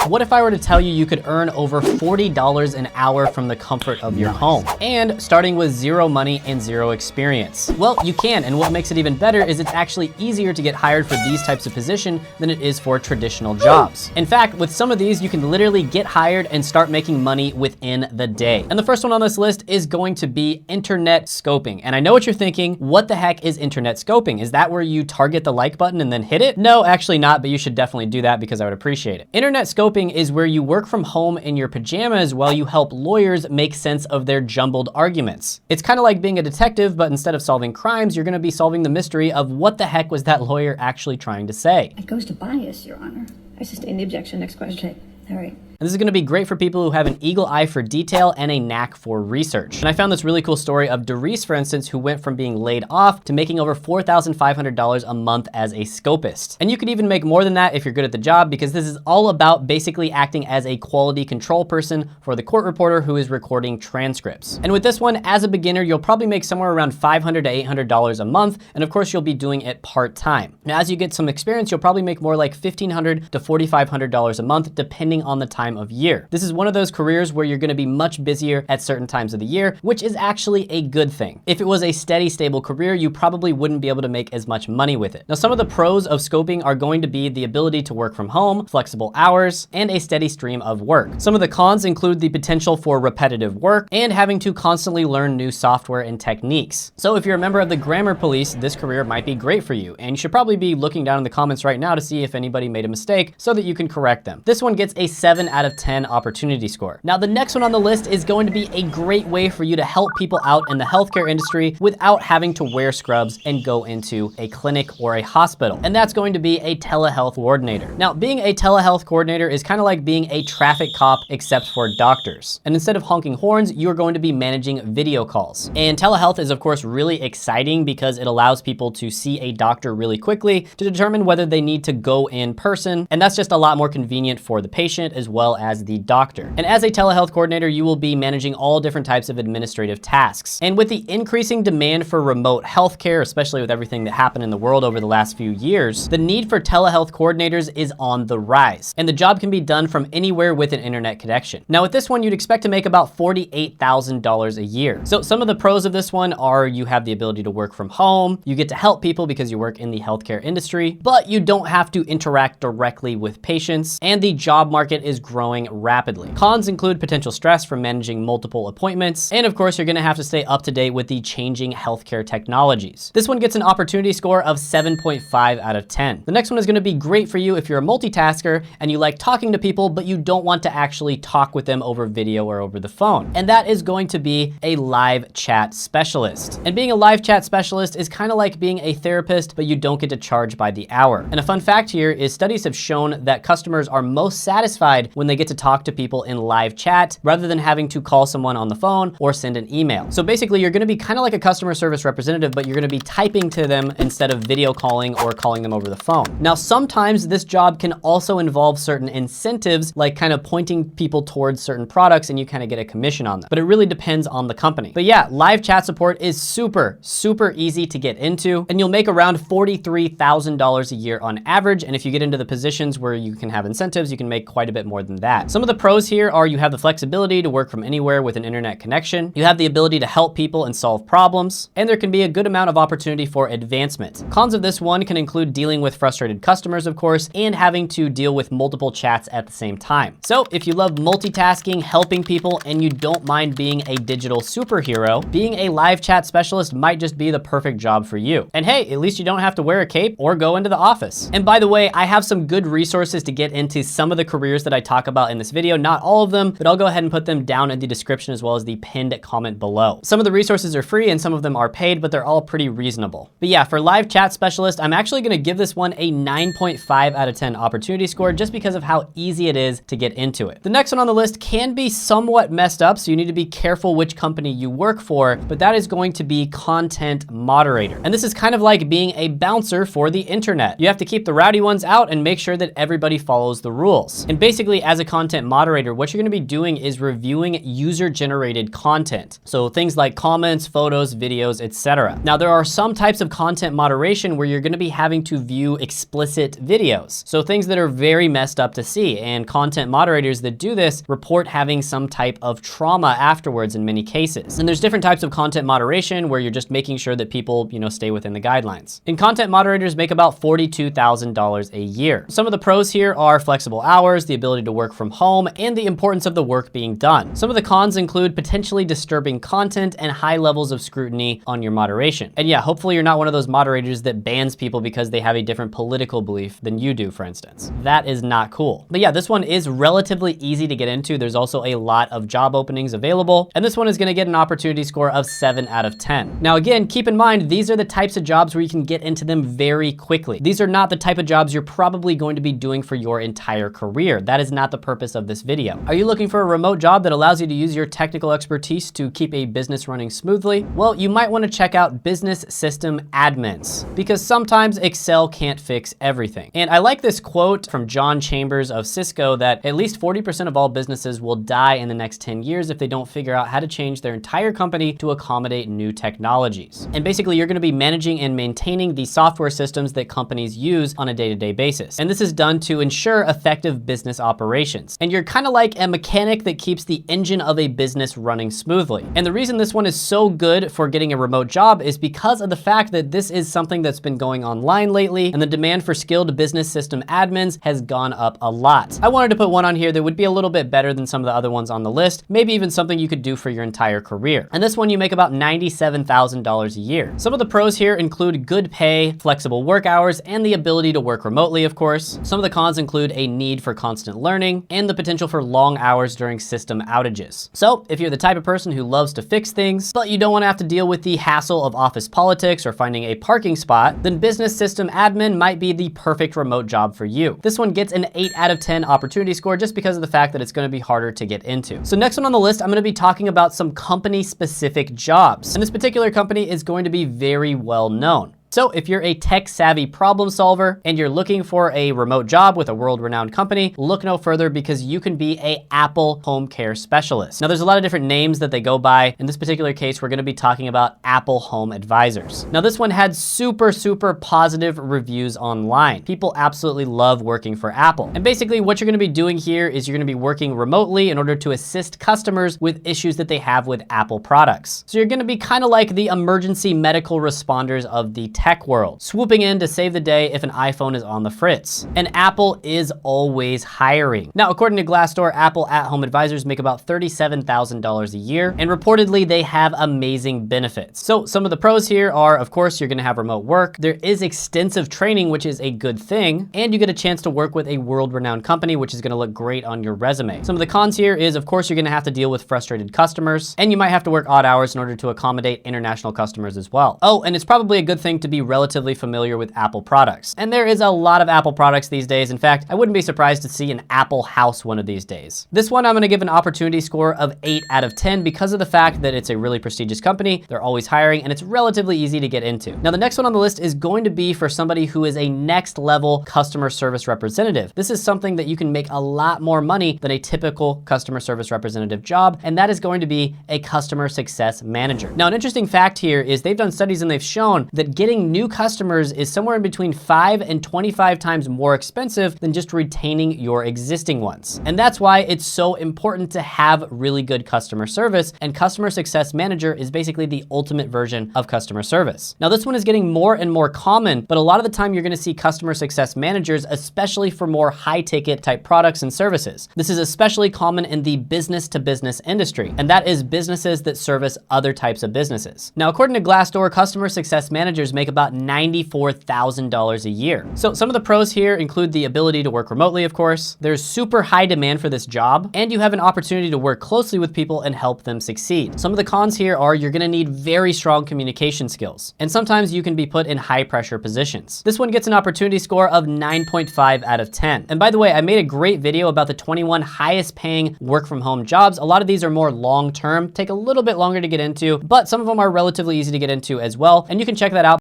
What if I were to tell you you could earn over $40 an hour from the comfort of your home, and starting with zero money and zero experience? Well, you can, and what makes it even better is it's actually easier to get hired for these types of positions than it is for traditional jobs. In fact, with some of these, you can literally get hired and start making money within the day. And the first one on this list is going to be internet scoping. And I know what you're thinking, what the heck is internet scoping? Is that where you target the like button and then hit it? No, actually not, but you should definitely do that because I would appreciate it. Internet scoping is where you work from home in your pajamas while you help lawyers make sense of their jumbled arguments. It's kind of like being a detective, but instead of solving crimes, you're gonna be solving the mystery of what the heck was that lawyer actually trying to say. It goes to bias, Your Honor. I sustain the objection. Next question. All right. And this is gonna be great for people who have an eagle eye for detail and a knack for research. And I found this really cool story of Doris, for instance, who went from being laid off to making over $4,500 a month as a scopist. And you could even make more than that if you're good at the job, because this is all about basically acting as a quality control person for the court reporter who is recording transcripts. And with this one, as a beginner, you'll probably make somewhere around $500 to $800 a month. And of course, you'll be doing it part-time. Now, as you get some experience, you'll probably make more like $1,500 to $4,500 a month, depending on the time of year. This is one of those careers where you're gonna be much busier at certain times of the year, which is actually a good thing. If it was a steady, stable career, you probably wouldn't be able to make as much money with it. Now, some of the pros of scoping are going to be the ability to work from home, flexible hours, and a steady stream of work. Some of the cons include the potential for repetitive work and having to constantly learn new software and techniques. So if you're a member of the grammar police, this career might be great for you, and you should probably be looking down in the comments right now to see if anybody made a mistake so that you can correct them. This one gets a 7 out of 10 opportunity score. Now, the next one on the list is going to be a great way for you to help people out in the healthcare industry without having to wear scrubs and go into a clinic or a hospital. And that's going to be a telehealth coordinator. Now, being a telehealth coordinator is kind of like being a traffic cop, except for doctors. And instead of honking horns, you're going to be managing video calls. And telehealth is, of course, really exciting because it allows people to see a doctor really quickly to determine whether they need to go in person. And that's just a lot more convenient for the patient as well as the doctor. And as a telehealth coordinator, you will be managing all different types of administrative tasks. And with the increasing demand for remote healthcare, especially with everything that happened in the world over the last few years, the need for telehealth coordinators is on the rise. And the job can be done from anywhere with an internet connection. Now, with this one, you'd expect to make about $48,000 a year. So some of the pros of this one are you have the ability to work from home, you get to help people because you work in the healthcare industry, but you don't have to interact directly with patients, and the job market is growing rapidly. Cons include potential stress from managing multiple appointments, and of course, you're gonna have to stay up to date with the changing healthcare technologies. This one gets an opportunity score of 7.5 out of 10. The next one is gonna be great for you if you're a multitasker and you like talking to people, but you don't want to actually talk with them over video or over the phone. And that is going to be a live chat specialist. And being a live chat specialist is kind of like being a therapist, but you don't get to charge by the hour. And a fun fact here is studies have shown that customers are most satisfied when they get to talk to people in live chat rather than having to call someone on the phone or send an email. So basically, you're gonna be kind of like a customer service representative, but you're gonna be typing to them instead of video calling or calling them over the phone. Now, sometimes this job can also involve certain incentives, like kind of pointing people towards certain products and you kind of get a commission on them, but it really depends on the company. But yeah, live chat support is super easy to get into, and you'll make around $43,000 a year on average. And if you get into the positions where you can have incentives, you can make quite a bit more than that. Some of the pros here are you have the flexibility to work from anywhere with an internet connection. You have the ability to help people and solve problems, and there can be a good amount of opportunity for advancement. Cons of this one can include dealing with frustrated customers, of course, and having to deal with multiple chats at the same time. So if you love multitasking, helping people, and you don't mind being a digital superhero, being a live chat specialist might just be the perfect job for you. And hey, at least you don't have to wear a cape or go into the office. And by the way, I have some good resources to get into some of the careers that I talk about in this video, not all of them, but I'll go ahead and put them down in the description as well as the pinned comment below. Some of the resources are free and some of them are paid, but they're all pretty reasonable. But yeah, for live chat specialist, I'm actually gonna give this one a 9.5 out of 10 opportunity score just because of how easy it is to get into it. The next one on the list can be somewhat messed up, so you need to be careful which company you work for, but that is going to be content moderator. And this is kind of like being a bouncer for the internet. You have to keep the rowdy ones out and make sure that everybody follows the rules. And basically, as as a content moderator, what you're gonna be doing is reviewing user-generated content. So things like comments, photos, videos, etc. Now, there are some types of content moderation where you're gonna be having to view explicit videos. So things that are very messed up to see, and content moderators that do this report having some type of trauma afterwards in many cases. And there's different types of content moderation where you're just making sure that people, stay within the guidelines. And content moderators make about $42,000 a year. Some of the pros here are flexible hours, the ability to work from home, and the importance of the work being done. Some of the cons include potentially disturbing content and high levels of scrutiny on your moderation. And yeah, hopefully you're not one of those moderators that bans people because they have a different political belief than you do, for instance. That is not cool. But yeah, this one is relatively easy to get into. There's also a lot of job openings available, and this one is gonna get an opportunity score of 7 out of 10. Now again, keep in mind, these are the types of jobs where you can get into them very quickly. These are not the type of jobs you're probably going to be doing for your entire career. That is not the purpose of this video. Are you looking for a remote job that allows you to use your technical expertise to keep a business running smoothly? Well, you might want to check out business system admins, because sometimes Excel can't fix everything. And I like this quote from John Chambers of Cisco that at least 40% of all businesses will die in the next 10 years if they don't figure out how to change their entire company to accommodate new technologies. And basically, you're going to be managing and maintaining the software systems that companies use on a day-to-day basis. And this is done to ensure effective business operations. And you're kind of like a mechanic that keeps the engine of a business running smoothly. And the reason this one is so good for getting a remote job is because of the fact that this is something that's been going online lately, and the demand for skilled business system admins has gone up a lot. I wanted to put one on here that would be a little bit better than some of the other ones on the list, maybe even something you could do for your entire career. And this one you make about $97,000 a year. Some of the pros here include good pay, flexible work hours, and the ability to work remotely, of course. Some of the cons include a need for constant learning and the potential for long hours during system outages. So if you're the type of person who loves to fix things, but you don't want to have to deal with the hassle of office politics or finding a parking spot, then business system admin might be the perfect remote job for you. This one gets an 8 out of 10 opportunity score just because of the fact that it's going to be harder to get into. So next one on the list, I'm going to be talking about some company specific jobs. And this particular company is going to be very well known. So if you're a tech-savvy problem solver and you're looking for a remote job with a world-renowned company, look no further because you can be a Apple home care specialist. Now there's a lot of different names that they go by. In this particular case, we're gonna be talking about Apple Home Advisors. Now this one had super positive reviews online. People absolutely love working for Apple. And basically what you're gonna be doing here is you're gonna be working remotely in order to assist customers with issues that they have with Apple products. So you're gonna be kind of like the emergency medical responders of the tech world, swooping in to save the day if an iPhone is on the fritz. And Apple is always hiring. Now, according to Glassdoor, Apple at-home advisors make about $37,000 a year, and reportedly they have amazing benefits. So some of the pros here are, of course, you're gonna have remote work. There is extensive training, which is a good thing, and you get a chance to work with a world-renowned company, which is gonna look great on your resume. Some of the cons here is, of course, you're gonna have to deal with frustrated customers, and you might have to work odd hours in order to accommodate international customers as well. Oh, and it's probably a good thing to be relatively familiar with Apple products. And there is a lot of Apple products these days. In fact, I wouldn't be surprised to see an Apple house one of these days. This one I'm gonna give an opportunity score of 8 out of 10 because of the fact that it's a really prestigious company, they're always hiring, and it's relatively easy to get into. Now the next one on the list is going to be for somebody who is a next level customer service representative. This is something that you can make a lot more money than a typical customer service representative job, and that is going to be a customer success manager. Now an interesting fact here is they've done studies and they've shown that getting new customers is somewhere in between 5 and 25 times more expensive than just retaining your existing ones. And that's why it's so important to have really good customer service, and customer success manager is basically the ultimate version of customer service. Now this one is getting more and more common, but a lot of the time you're gonna see customer success managers, especially for more high ticket type products and services. This is especially common in the business to business industry, and that is businesses that service other types of businesses. Now, according to Glassdoor, customer success managers make about $94,000 a year. So some of the pros here include the ability to work remotely, of course. There's super high demand for this job, and you have an opportunity to work closely with people and help them succeed. Some of the cons here are you're gonna need very strong communication skills, and sometimes you can be put in high pressure positions. This one gets an opportunity score of 9.5 out of 10. And by the way, I made a great video about the 21 highest paying work from home jobs. A lot of these are more long-term, take a little bit longer to get into, but some of them are relatively easy to get into as well, and you can check that out